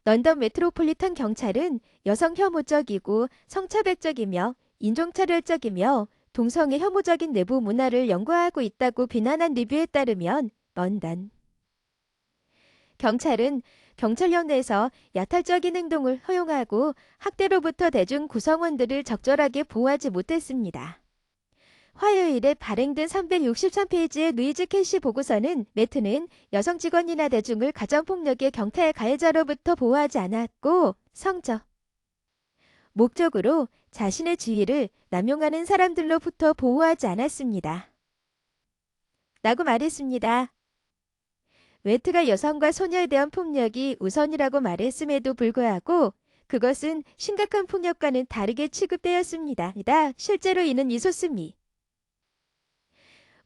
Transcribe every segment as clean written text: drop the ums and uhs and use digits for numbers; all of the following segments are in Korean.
런던 메트로폴리탄 경찰은 여성 혐오적이고 성차별적이며 인종차별적이며 동성애 혐오적인 내부 문화를 연구하고 있다고 비난한 리뷰에 따르면 런던 경찰은 경찰력 내에서 야탈적인 행동을 허용하고 학대로부터 대중 구성원들을 적절하게 보호하지 못했습니다. 화요일에 발행된 363페이지의 루이즈 캐시 보고서는 매트는 여성 직원이나 대중을 가정폭력의 경찰 가해자로부터 보호하지 않았고 성적 목적으로 자신의 지위를 남용하는 사람들로부터 보호하지 않았습니다. 라고 말했습니다. 매트가 여성과 소녀에 대한 폭력이 우선이라고 말했음에도 불구하고 그것은 심각한 폭력과는 다르게 취급되었습니다. 실제로 이는 이소스미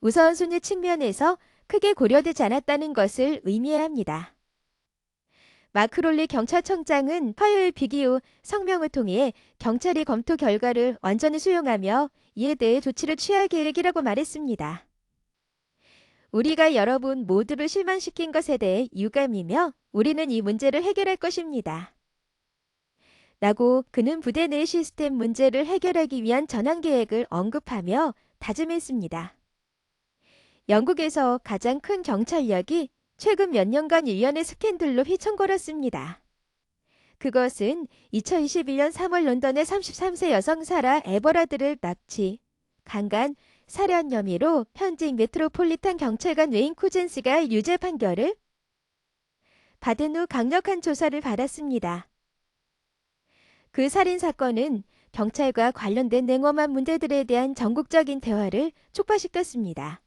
우선순위 측면에서 크게 고려되지 않았다는 것을 의미해야 합니다. 마크 롤리 경찰청장은 화요일 비기 후 성명을 통해 경찰이 검토 결과를 완전히 수용하며 이에 대해 조치를 취할 계획이라고 말했습니다. 우리가 여러분 모두를 실망시킨 것에 대해 유감이며 우리는 이 문제를 해결할 것입니다. 라고 그는 부대 내 시스템 문제를 해결하기 위한 전환 계획을 언급하며 다짐했습니다. 영국에서 가장 큰 경찰력이 최근 몇 년간 일련의 스캔들로 휘청거렸습니다. 그것은 2021년 3월 런던의 33세 여성 사라 에버라드를 납치, 강간, 살해한 혐의로 현직 메트로폴리탄 경찰관 웨인 쿠젠스가 유죄 판결을 받은 후 강력한 조사를 받았습니다. 그 살인 사건은 경찰과 관련된 냉엄한 문제들에 대한 전국적인 대화를 촉발시켰습니다.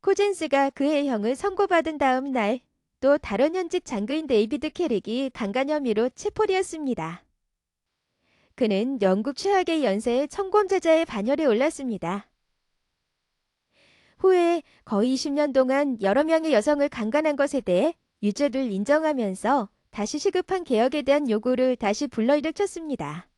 코젠스가 그의 형을 선고받은 다음 날 또 다른 현직 장교인 데이비드 캐릭이 강간 혐의로 체포되었습니다. 그는 영국 최악의 연쇄의 청검제자의 반열에 올랐습니다. 후에 거의 20년 동안 여러 명의 여성을 강간한 것에 대해 유죄를 인정하면서 다시 시급한 개혁에 대한 요구를 다시 불러일으켰습니다.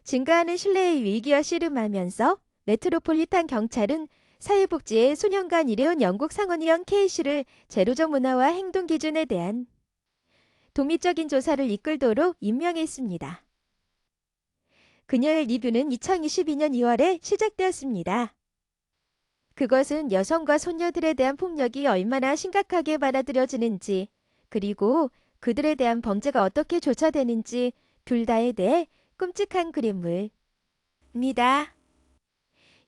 증가하는 신뢰의 위기와 씨름하면서 메트로폴리탄 경찰은 사회복지에 수년간 일해온 영국 상원의원 케이시를 제로적 문화와 행동 기준에 대한 독립적인 조사를 이끌도록 임명했습니다. 그녀의 리뷰는 2022년 2월에 시작되었습니다. 그것은 여성과 소녀들에 대한 폭력이 얼마나 심각하게 받아들여지는지 그리고 그들에 대한 범죄가 어떻게 조사되는지 둘 다에 대해 끔찍한 그림입니다.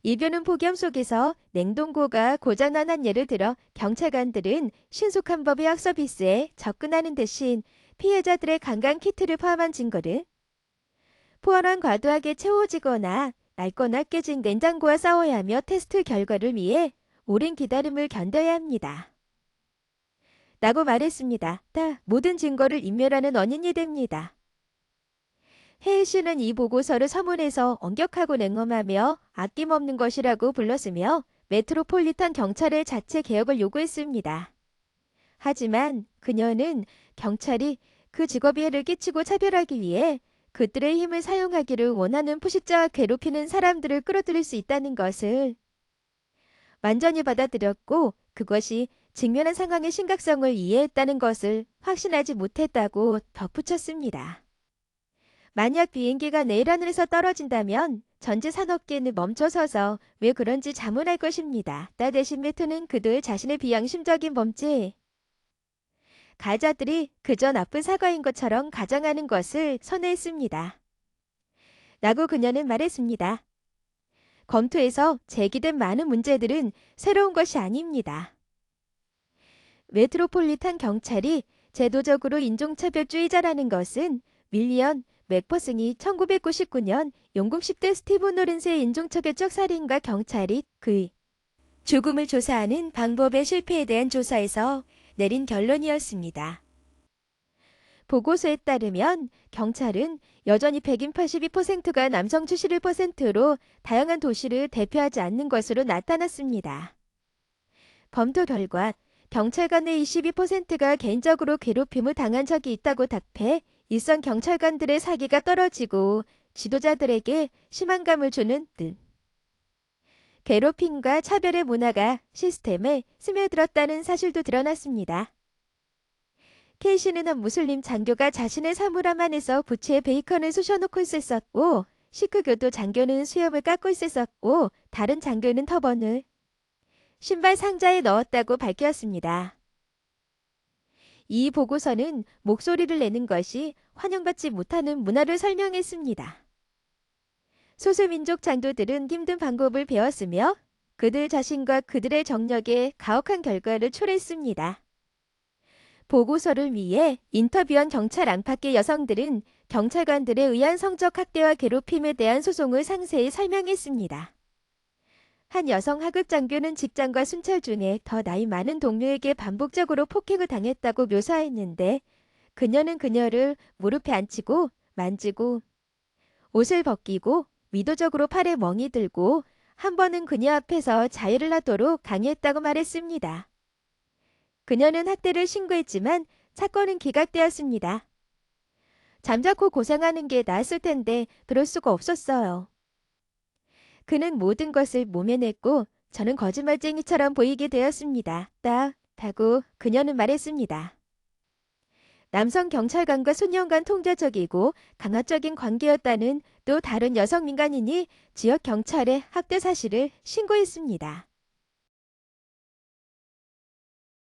이변은 폭염 속에서 냉동고가 고장난 한 예를 들어 경찰관들은 신속한 법의학 서비스에 접근하는 대신 피해자들의 강간 키트를 포함한 증거를 포화랑 과도하게 채워지거나 낡거나 깨진 냉장고와 싸워야 하며 테스트 결과를 위해 오랜 기다림을 견뎌야 합니다. 라고 말했습니다. 다 모든 증거를 인멸하는 원인이 됩니다. 헤이 씨는 이 보고서를 서문에서 엄격하고 냉엄하며 아낌없는 것이라고 불렀으며 메트로폴리탄 경찰의 자체 개혁을 요구했습니다. 하지만 그녀는 경찰이 그 직업에 해를 끼치고 차별하기 위해 그들의 힘을 사용하기를 원하는 포식자와 괴롭히는 사람들을 끌어들일 수 있다는 것을 완전히 받아들였고 그것이 직면한 상황의 심각성을 이해했다는 것을 확신하지 못했다고 덧붙였습니다. 만약 비행기가 내일 하늘에서 떨어진다면 전체 산업계는 멈춰서서 왜 그런지 자문할 것입니다. 대신 매트는 그들 자신의 비양심적인 범죄 가해자들이 그저 나쁜 사과인 것처럼 가정하는 것을 선회했습니다. 라고 그녀는 말했습니다. 검토에서 제기된 많은 문제들은 새로운 것이 아닙니다. 메트로폴리탄 경찰이 제도적으로 인종차별주의자라는 것은 윌리엄 맥퍼슨이 1999년 영국 10대 스티븐 노른스의 인종차별적 살인과 경찰이 그의 죽음을 조사하는 방법의 실패에 대한 조사에서 내린 결론이었습니다. 보고서에 따르면 경찰은 여전히 백인 82%가 남성 71%로 다양한 도시를 대표하지 않는 것으로 나타났습니다. 검토 결과 경찰관의 22%가 개인적으로 괴롭힘을 당한 적이 있다고 답해 일선 경찰관들의 사기가 떨어지고 지도자들에게 실망감을 주는 등 괴롭힘과 차별의 문화가 시스템에 스며들었다는 사실도 드러났습니다. K씨는 한 무슬림 장교가 자신의 사물함 안에서 부채에 베이컨을 쑤셔놓고 있었고, 시크교도 장교는 수염을 깎고 있었고, 다른 장교는 터번을 신발 상자에 넣었다고 밝혔습니다. 이 보고서는 목소리를 내는 것이 환영받지 못하는 문화를 설명했습니다. 소수민족 장교들은 힘든 방법을 배웠으며 그들 자신과 그들의 정력에 가혹한 결과를 초래했습니다. 보고서를 위해 인터뷰한 경찰 안팎의 여성들은 경찰관들에 의한 성적 학대와 괴롭힘에 대한 소송을 상세히 설명했습니다. 한 여성 하급 장교는 직장과 순찰 중에 더 나이 많은 동료에게 반복적으로 폭행을 당했다고 묘사했는데 그녀는 그녀를 무릎에 앉히고 만지고 옷을 벗기고 의도적으로 팔에 멍이 들고 한 번은 그녀 앞에서 자해를 하도록 강요했다고 말했습니다. 그녀는 학대를 신고했지만 사건은 기각되었습니다. 잠자코 고생하는 게 나았을 텐데 그럴 수가 없었어요. 그는 모든 것을 모면했고 저는 거짓말쟁이처럼 보이게 되었습니다. 하고 그녀는 말했습니다. 남성 경찰관과 소년 간 통제적이고 강압적인 관계였다는 또 다른 여성 민간인이 지역 경찰에 학대 사실을 신고했습니다.